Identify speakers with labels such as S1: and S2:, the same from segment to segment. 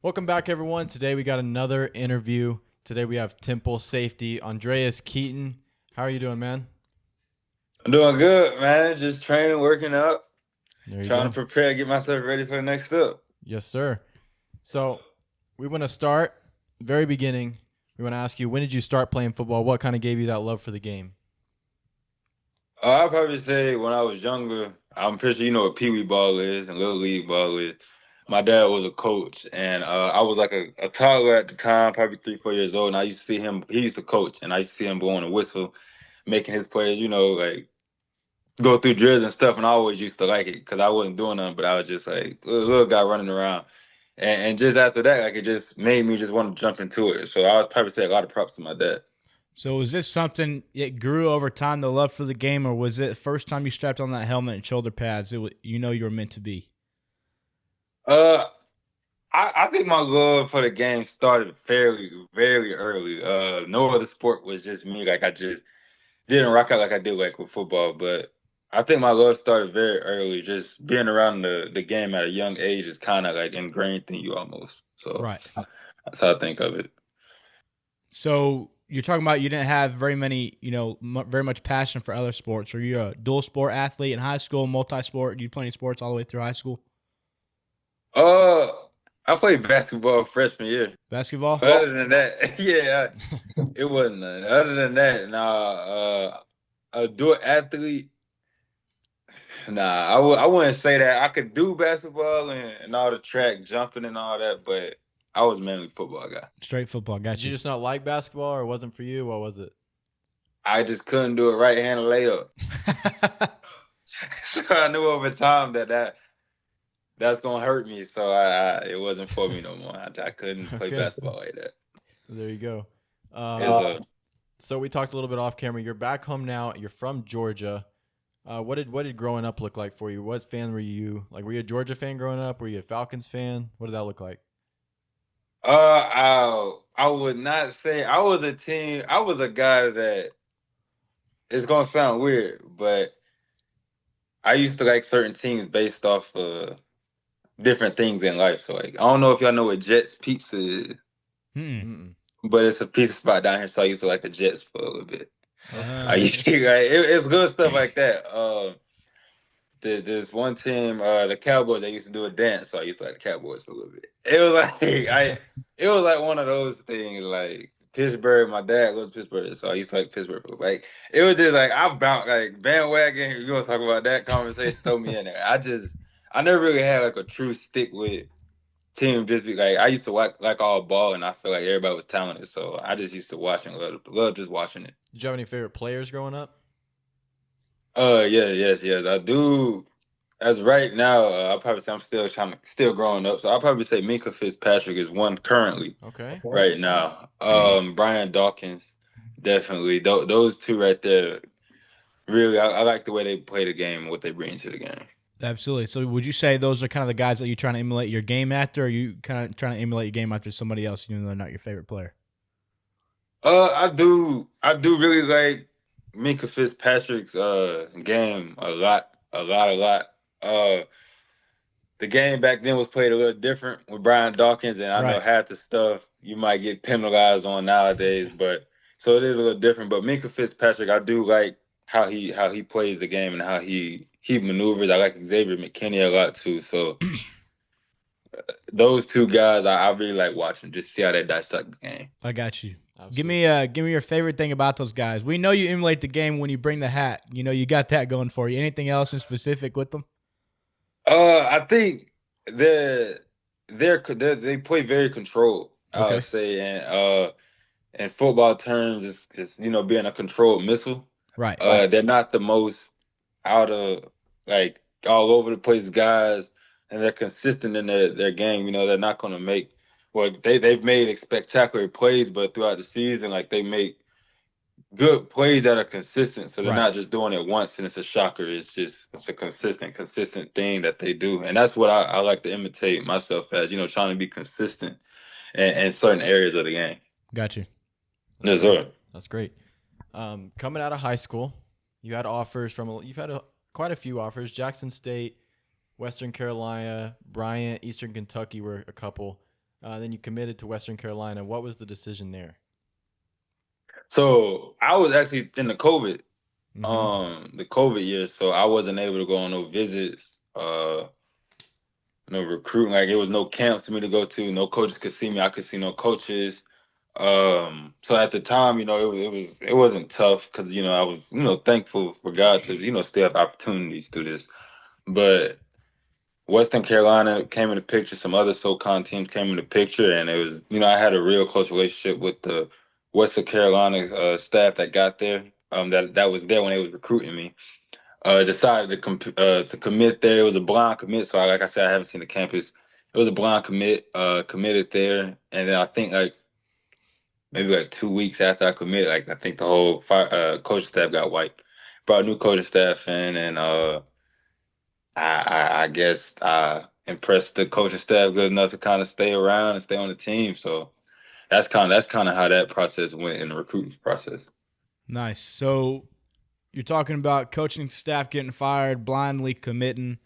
S1: Welcome back, everyone. Today we got another interview. Today we have Temple Safety Andreas Keaton. How are you doing, man?
S2: I'm doing good, man. Just training, working out,
S1: There you
S2: trying to
S1: go.
S2: prepare, get myself ready for the next step.
S1: Yes, sir. So we want to start very beginning. We want to ask you, when did you start playing football? What kind of gave you that love for the game?
S2: I'd probably say when I was younger, I'm pretty sure you know what Pee Wee ball is and Little League ball is. My dad was a coach, and I was like a toddler at the time, probably 3, 4 years old. And I used to see him, he used to coach, and I used to see him blowing a whistle, making his players, like go through drills and stuff. And I always used to like it because I wasn't doing nothing, but I was just like a little guy running around. And just after that, like it just made me just want to jump into it. So I would probably say a lot of props to my dad.
S3: So was this something it grew over time, the love for the game, or was it the first time you strapped on that helmet and shoulder pads? You were meant to be.
S2: Uh, I think my love for the game started fairly, very early. No other sport was just me. Like I just didn't rock out like I did like with football, but I think my love started very early. Just being around the game at a young age is kind of like ingrained in you almost. So
S3: Right.
S2: that's how I think of it.
S3: So you're talking about you didn't have very many, very much passion for other sports. Were you a dual sport athlete in high school, multi-sport? Did you play any sports all the way through high school?
S2: Uh, I played basketball freshman year.
S3: Basketball?
S2: Other than that, yeah, it wasn't none. Other than that, nah, a dual athlete. Nah, I wouldn't say that. I could do basketball and all the track jumping and all that, but I was mainly a football guy.
S3: Straight football.
S1: Did
S3: Got
S1: you
S3: you.
S1: just not like basketball or it wasn't for you? What was it?
S2: I just couldn't do a right hand layup. So I knew over time that's gonna hurt me. So it wasn't for me no more. I couldn't play
S1: Okay.
S2: basketball like that.
S1: There you go.
S2: It's
S1: So we talked a little bit off camera. You're back home now. You're from Georgia. What did growing up look like for you? What fan were you? Like, were you a Georgia fan growing up? Were you a Falcons fan? What did that look like?
S2: I would not say I was a team. I was a guy that it's gonna sound weird, but I used to like certain teams based off different things in life. So like I don't know if y'all know what Jets Pizza is,
S3: Hmm.
S1: Mm-mm.
S2: but it's a pizza spot down here. So I used to like the Jets for a little bit. I
S1: Okay.
S2: used to, like it's good stuff like that. There's one team, the Cowboys. They used to do a dance, so I used to like the Cowboys for a little bit. It was like it was like one of those things. Like Pittsburgh, my dad was Pittsburgh, so I used to like Pittsburgh. Like it was just like I bounced like bandwagon. You want to talk about that conversation? Throw me in there. I never really had like a true stick with team. Just be like I used to like all ball, and I feel like everybody was talented, so I just used to watch and love just watching it.
S1: Did you have any favorite players growing up?
S2: Yeah, yes, I do. As right now, I'll probably say I'm still growing up. So I'll probably say Minka Fitzpatrick is one currently
S1: Okay.
S2: right now. Brian Dawkins, definitely. Those two right there, really, I like the way they play the game and what they bring to the game.
S3: Absolutely. So would you say those are kind of the guys that you're trying to emulate your game after, or are you kind of trying to emulate your game after somebody else, even though they're not your favorite player?
S2: I do really like Minka Fitzpatrick's game a lot. Uh, the game back then was played a little different with Brian Dawkins, and I know
S3: Right.
S2: half the stuff you might get penalized on nowadays, but so it is a little different. But Minka Fitzpatrick, I do like how he plays the game and how he maneuvers. I like Xavier McKinney a lot too. So those two guys, I really like watching, just see how they dissect the game.
S3: I got you.
S1: Absolutely.
S3: Give me your favorite thing about those guys. We know you emulate the game when you bring the hat. You know you got that going for you. Anything else in specific with them?
S2: I think they're, they play very controlled. I would
S1: Okay.
S2: say, and in football terms, it's being a controlled missile.
S3: Right.
S2: They're not the most out of like all over the place guys, and they're consistent in their game. They're not going to make well they've made spectacular plays, but throughout the season, like they make good plays that are consistent. So they're
S3: Right.
S2: not just doing it once and it's a shocker. It's a consistent thing that they do, and that's what I like to imitate myself as. Trying to be consistent in certain areas of the game.
S3: Got you.
S1: That's
S2: Yes,
S1: great.
S2: sir.
S1: That's great. Coming out of high school, you had offers you've had quite a few offers. Jackson State, Western Carolina, Bryant, Eastern Kentucky were a couple. Then you committed to Western Carolina. What was the decision there?
S2: So I was actually in
S1: Mm-hmm.
S2: the COVID year, so I wasn't able to go on no visits, no recruiting. Like it was no camps for me to go to. No coaches could see me. I could see no coaches. So at the time, it wasn't tough because I was thankful for God to still have opportunities through this. But Western Carolina came in the picture. Some other SoCon teams came in the picture, and it was I had a real close relationship with the Western Carolina staff that got there. That was there when they was recruiting me. Decided to commit there. It was a blind commit, so like I said, I haven't seen the campus. It was a blind commit. Committed there, and then I think like maybe like 2 weeks after I committed, like I think the whole coaching staff got wiped. Brought new coaching staff in, and I guess I impressed the coaching staff good enough to kind of stay around and stay on the team. So that's kind of how that process went in the recruiting process.
S3: Nice. So you're talking about coaching staff getting fired, blindly committing.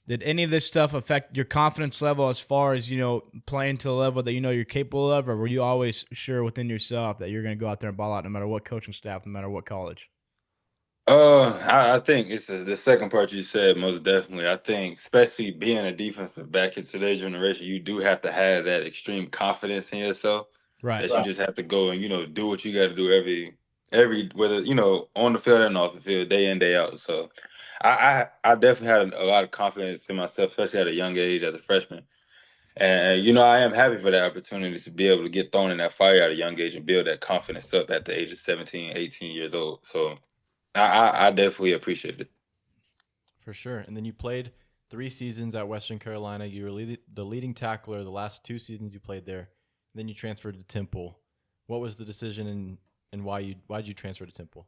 S3: Did any of this stuff affect your confidence level as far as, playing to the level that you're capable of, or were you always sure within yourself that you're going to go out there and ball out no matter what coaching staff, no matter what college?
S2: I think it's the second part you said most definitely. I think especially being a defensive back in today's generation, you do have to have that extreme confidence in yourself
S3: Right.
S2: that you just have to go and do what you got to do every whether on the field and off the field, day in day out. So I definitely had a lot of confidence in myself, especially at a young age as a freshman. And I am happy for that opportunity to be able to get thrown in that fire at a young age and build that confidence up at the age of 17, 18 years old. So I definitely appreciate it.
S1: For sure. And then you played 3 seasons at Western Carolina. You were the leading tackler the last 2 seasons you played there. And then you transferred to Temple. What was the decision and why'd you transfer to Temple?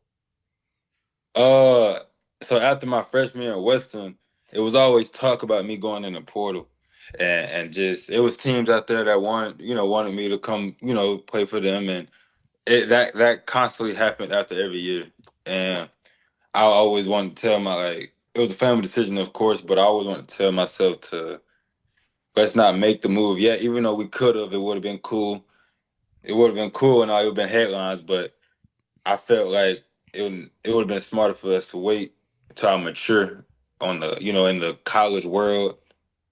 S2: Uh, so after my freshman year at Western, it was always talk about me going in the portal, and just it was teams out there that wanted me to come play for them, and that constantly happened after every year, and I always wanted to tell it was a family decision, of course, but I always wanted to tell myself to let's not make the move yet, even though we could have. It would have been cool. It would have been cool, and all it would have been headlines, but I felt like it would have been smarter for us to wait until I mature on the in the college world,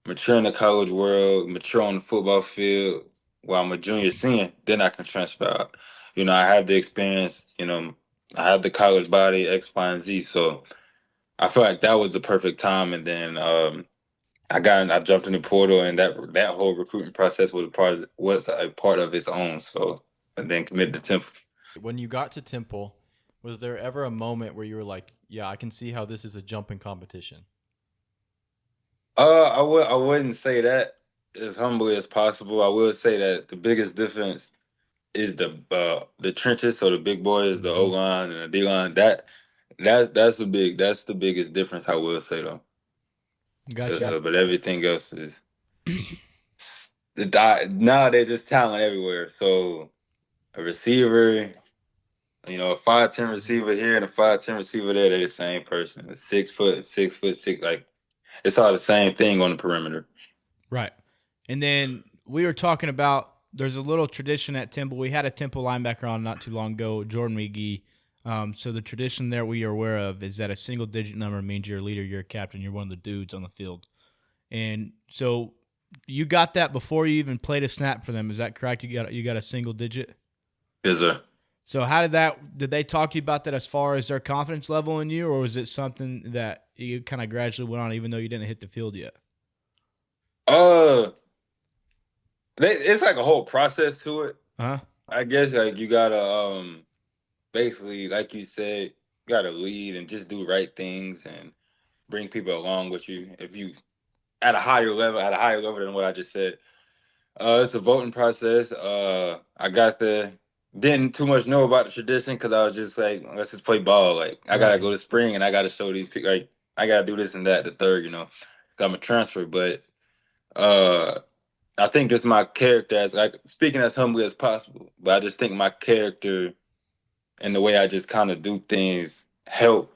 S2: mature in the college world, mature on the football field while I'm a junior senior, then I can transfer out. I have the experience, I have the college body, X, Y, and Z. So I feel like that was the perfect time. And then I jumped in the portal, and that whole recruiting process was a part of its own. So and then committed to Temple.
S1: When you got to Temple, was there ever a moment where you were like, yeah, I can see how this is a jumping competition?
S2: I wouldn't say that as humbly as possible. I will say that the biggest difference is the trenches. So the big boys, the O
S1: Mm-hmm.
S2: line and the D line. That's the biggest difference. I will say though.
S3: Gotcha.
S2: But everything else is nowadays there's talent everywhere. So a receiver, a 5'10" receiver here and a 5'10" receiver there, they're the same person. A 6 foot, 6 foot six, like it's all the same thing on the perimeter.
S3: Right. And then we were talking about there's a little tradition at Temple. We had a Temple linebacker on not too long ago, Jordan McGee. So the tradition there we are aware of is that a single digit number means you're a leader, you're a captain, you're one of the dudes on the field. And so you got that before you even played a snap for them. Is that correct? You got a single digit?
S2: Yes, sir.
S3: So did they talk to you about that as far as their confidence level in you, or was it something that you kind of gradually went on even though you didn't hit the field yet?
S2: Uh, it's like a whole process to it.
S3: Huh?
S2: I guess like you gotta basically like you said, you gotta lead and just do right things and bring people along with you. If you at a higher level than what I just said. It's a voting process. I got the didn't too much know about the tradition because I was just like, let's just play ball. Like I gotta
S3: Right.
S2: go to spring and I gotta show these people like I gotta do this and that. The third, got my transfer, but uh I think just my character as like speaking as humbly as possible, but I just think my character and the way I just kind of do things help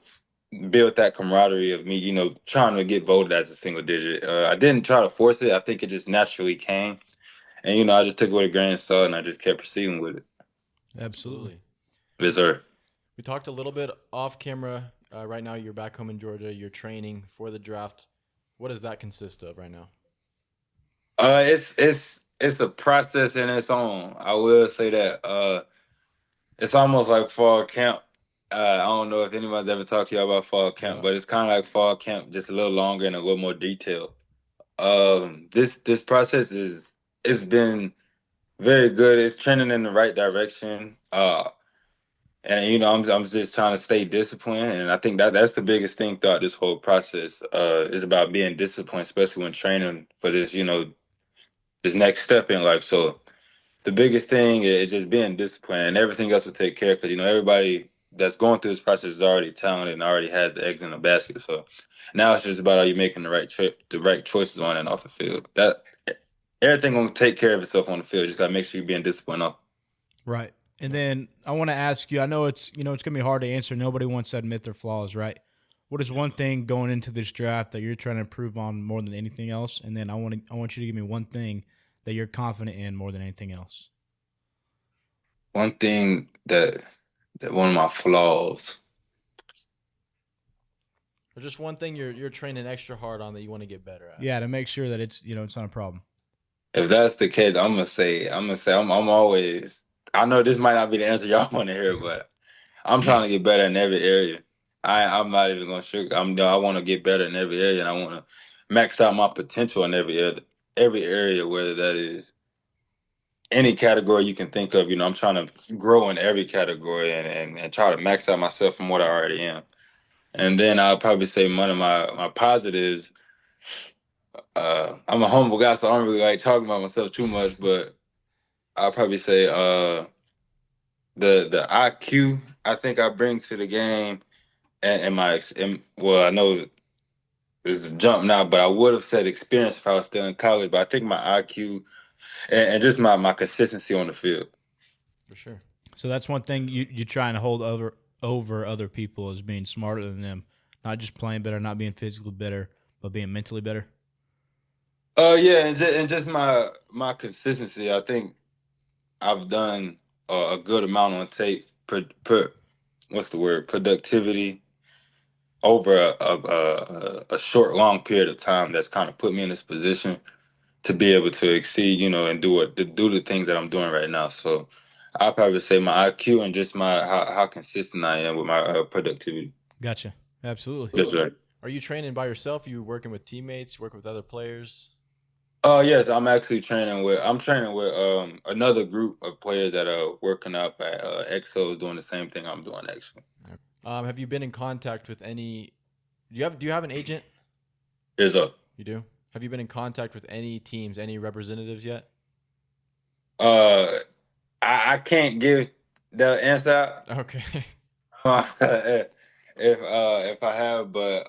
S2: build that camaraderie of me, trying to get voted as a single digit. I didn't try to force it. I think it just naturally came. And you know, I just took it with a grain of salt, and I just kept proceeding with it.
S3: Absolutely.
S2: Yes, sir.
S1: We talked a little bit off camera. Right now, you're back home in Georgia. You're training for the draft. What does that consist of right now?
S2: It's a process in its own. I will say that. It's almost like fall camp. I don't know if anyone's ever talked to you about fall camp,
S1: Yeah,
S2: but it's kind of like fall camp, just a little longer and a little more detailed. This process it's been very good. It's trending in the right direction. And you know, I'm just trying to stay disciplined, and I think that that's the biggest thing throughout this whole process. Is about being disciplined, especially when training for this, you know, this next step in life. So the biggest thing is just being disciplined, and everything else will take care. Because you know, everybody that's going through this process is already talented and already has the eggs in the basket. So now it's just about are you making the right choices on and off the field. That everything gonna take care of itself on the field. Just gotta make sure you're being disciplined off.
S3: Right. And then I want to ask you, I know it's it's gonna be hard to answer. Nobody wants to admit their flaws, right? What is one thing going into this draft that you're trying to improve on more than anything else? And then I want you to give me one thing that you're confident in more than anything else.
S2: One thing that one of my flaws.
S1: or just one thing you're training extra hard on that you want to get better at.
S3: Yeah, to make sure that it's not a problem.
S2: If that's the case, I'm gonna say I'm always. I know this might not be the answer y'all want to hear, but I'm trying to get better in every area. I'm not even gonna sugar. I want to get better in every area, and I want to max out my potential in every area, whether that is any category you can think of. You know, I'm trying to grow in every category and try to max out myself from what I already am. And then I'll probably say one of my positives. I'm a humble guy, so I don't really like talking about myself too much, but I'll probably say the IQ I think I bring to the game and well, I know it's a jump now, but I would have said experience if I was still in college. But I think my IQ and just my consistency on the field.
S1: For sure.
S3: So that's one thing you're trying to hold over other people as being smarter than them, not just playing better, not being physically better, but being mentally better.
S2: Yeah, and just my consistency. I think I've done a good amount on tape. What's the word? Productivity over a short, long period of time. That's kind of put me in this position to be able to exceed, you know, and do the things that I'm doing right now. So I'll probably say my IQ and just my how consistent I am with my productivity.
S3: Gotcha. Absolutely.
S2: Yes, sir.
S1: Are you training by yourself? Are you working with teammates? Working with other players?
S2: Oh yes, I'm training with another group of players that are working up at EXOs doing the same thing I'm doing actually.
S1: Have you been in contact with any? Do you have an agent?
S2: Is a
S1: You do. Have you been in contact with any teams, any representatives yet?
S2: uh I can't give the answer
S1: Okay.
S2: if I have, but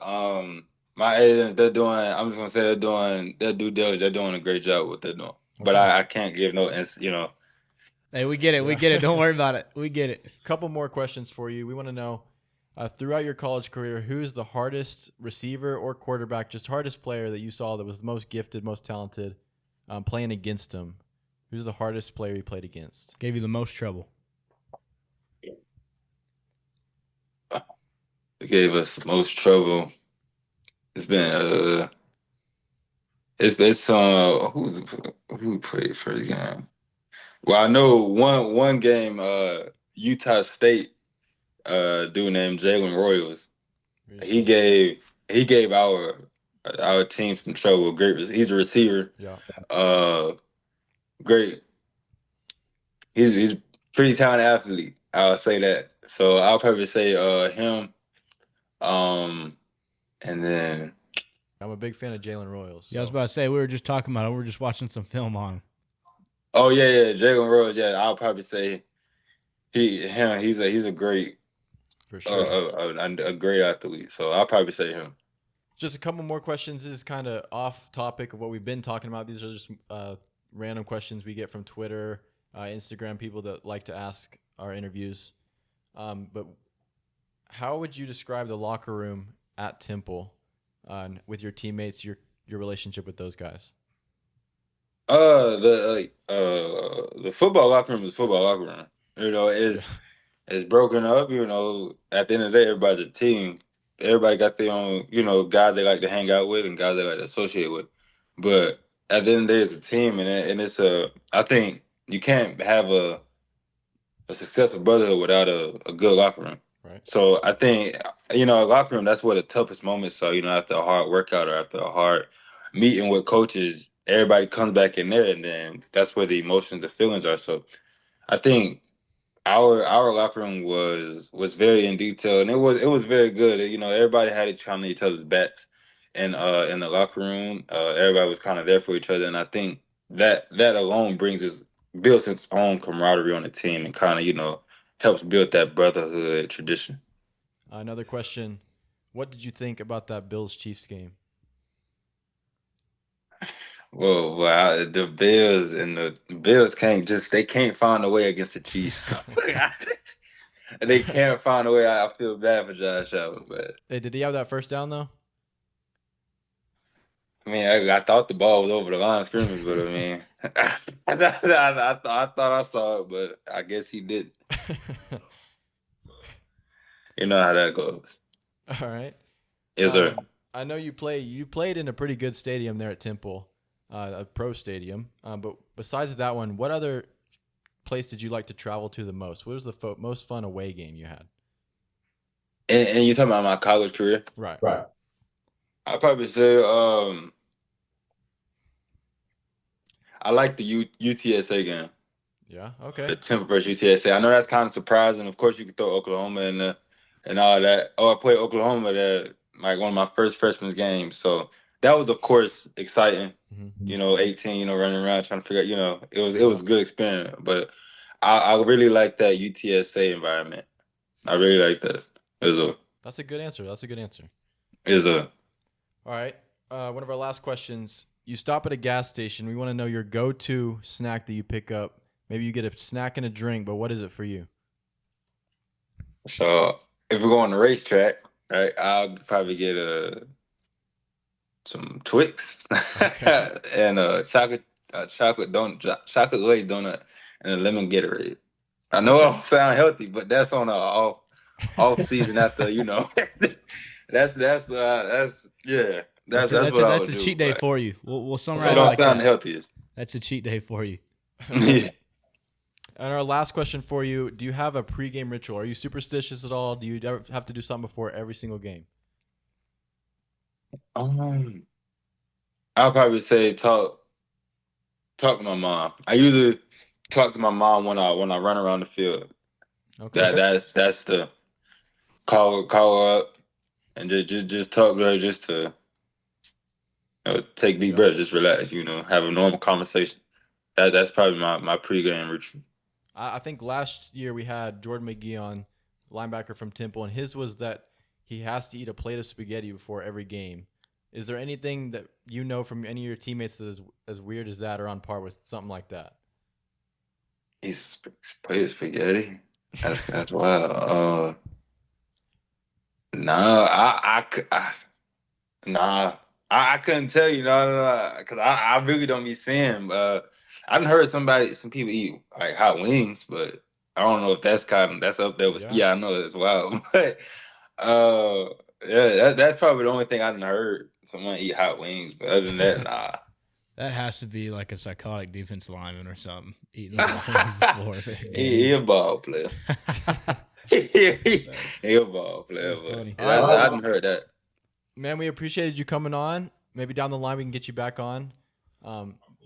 S2: my agents they're doing. I'm just gonna say they're doing their due diligence. They're doing a great job with what they're doing. But
S1: Okay.
S2: I can't give no, you know.
S3: Hey, we get it. We
S1: Yeah.
S3: get it. Don't worry about it. We get it.
S1: Couple more questions for you. We want to know throughout your college career, who's the hardest receiver or quarterback, just hardest player that you saw that was the most gifted, most talented, playing against him? Who's the hardest player you played against?
S3: Gave you the most trouble.
S2: It gave us the most trouble. It's been it's who played first game. Well, I know one game Utah State dude named Jalen Royals. He
S1: Receiver.
S2: gave our team some trouble. He's a receiver.
S1: Yeah.
S2: Uh, great. He's pretty talented athlete. I'll say that. So I'll probably say him. Um, and then
S1: I'm a big fan of Jalen Royals.
S3: Yeah, I was
S1: So
S3: about to say we were just talking about it. We were just watching some film on him.
S2: oh yeah, Jalen Rose. Yeah, I'll probably say him. He's a great
S1: for sure.
S2: a great athlete. So I'll probably say him.
S1: Just a couple more questions. This is kind of off topic of what we've been talking about. These are just random questions we get from Twitter, Instagram, people that like to ask our interviews. But how would you describe the locker room at Temple with your teammates, your relationship with those guys?
S2: The football locker room is football locker room. You know,
S1: Yeah.
S2: it's broken up. You know, at the end of the day, everybody's a team. Everybody got their own, guys they like to hang out with and guys they like to associate with. But at the end of the day, it's a team, and it's a. I think you can't have a successful brotherhood without a good locker room.
S1: Right.
S2: So I think a locker room, that's where the toughest moments are. After a hard workout or after a hard meeting with coaches, everybody comes back in there, and then that's where the emotions, the feelings are. So I think our locker room was very in detail, and it was very good. Everybody had each on each other's backs, and in the locker room, everybody was kind of there for each other, and I think that alone builds its own camaraderie on the team, and kind of helps build that brotherhood tradition.
S1: Another question. What did you think about that Bills Chiefs game?
S2: Well, the Bills can't find a way against the Chiefs. They can't find a way. I feel bad for Josh Allen, but.
S1: Hey, did he have that first down though?
S2: I mean, I thought the ball was over the line of scrimmage, but I mean, I thought I saw it, but I guess he didn't. You know how that goes.
S1: All right.
S2: Yes, sir.
S1: I know you played in a pretty good stadium there at Temple, a pro stadium. But besides that one, what other place did you like to travel to the most? What was the most fun away game you had?
S2: And you talking about my college career?
S1: Right.
S2: Right. I'd probably say I like the UTSA game.
S1: Yeah. Okay.
S2: The Temple versus UTSA. I know that's kind of surprising. Of course, you could throw Oklahoma in there and all that. Oh, I played Oklahoma there, like one of my first freshman games. So that was, of course, exciting.
S1: Mm-hmm.
S2: 18, running around trying to figure out, it
S1: Yeah.
S2: was a good experience. But I really like that UTSA environment. I really like that.
S1: That's a good answer. That's a good answer.
S2: Is a
S1: All right. One of our last questions. You stop at a gas station. We want to know your go-to snack that you pick up. Maybe you get a snack and a drink, but what is it for you?
S2: So if we go on the racetrack, right, I'll probably get some Twix
S1: Okay.
S2: and chocolate glazed donut and a lemon Gatorade. I know I
S1: Okay.
S2: don't sound healthy, but that's on a off season after that's yeah that's
S3: That's
S2: what I
S3: that's
S2: would
S3: a
S2: do.
S3: cheat day
S2: But
S3: for you. We'll
S2: so it
S3: summarize it
S2: don't
S3: like
S2: sound the
S3: that.
S2: healthiest.
S3: That's a cheat day for you.
S1: Okay. And our last question for you: do you have a pregame ritual? Are you superstitious at all? Do you ever have to do something before every single game?
S2: I'll probably say talk to my mom. I usually talk to my mom when I run around the field.
S1: Okay.
S2: That's the call her up and just talk to her just to take deep
S1: Yeah.
S2: breaths, just relax, have a normal conversation. That's probably my pregame ritual.
S1: I think last year we had Jordan McGee on, linebacker from Temple, and his was that he has to eat a plate of spaghetti before every game. Is there anything that you know from any of your teammates that is as weird as that or on par with something like that?
S2: He's played spaghetti. That's wild. No, nah, I couldn't tell you, no, because I really don't be seeing. I've heard some people eat like hot wings, but I don't know if that's up there with.
S1: Yeah.
S2: Yeah, I know it's wild, but uh, yeah, that's probably the only thing I've heard someone eat hot wings. But other than that, nah.
S3: That has to be like a psychotic defense lineman or something eating the wings before the
S2: He
S3: game.
S2: a ball player. He a ball player,
S3: That's
S2: but
S3: funny.
S1: All right.
S2: I
S1: Well,
S2: hadn't heard that.
S1: man, we appreciated you coming on. Maybe down the line we can get you back on.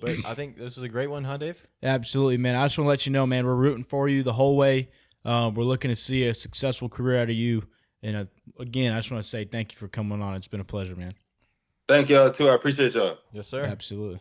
S1: But I think this was a great one, huh, Dave?
S3: Absolutely, man. I just want to let you know, man, we're rooting for you the whole way. We're looking to see a successful career out of you. And again, I just want to say thank you for coming on. It's been a pleasure, man.
S2: Thank y'all too. I appreciate y'all.
S1: Yes, sir.
S3: Absolutely.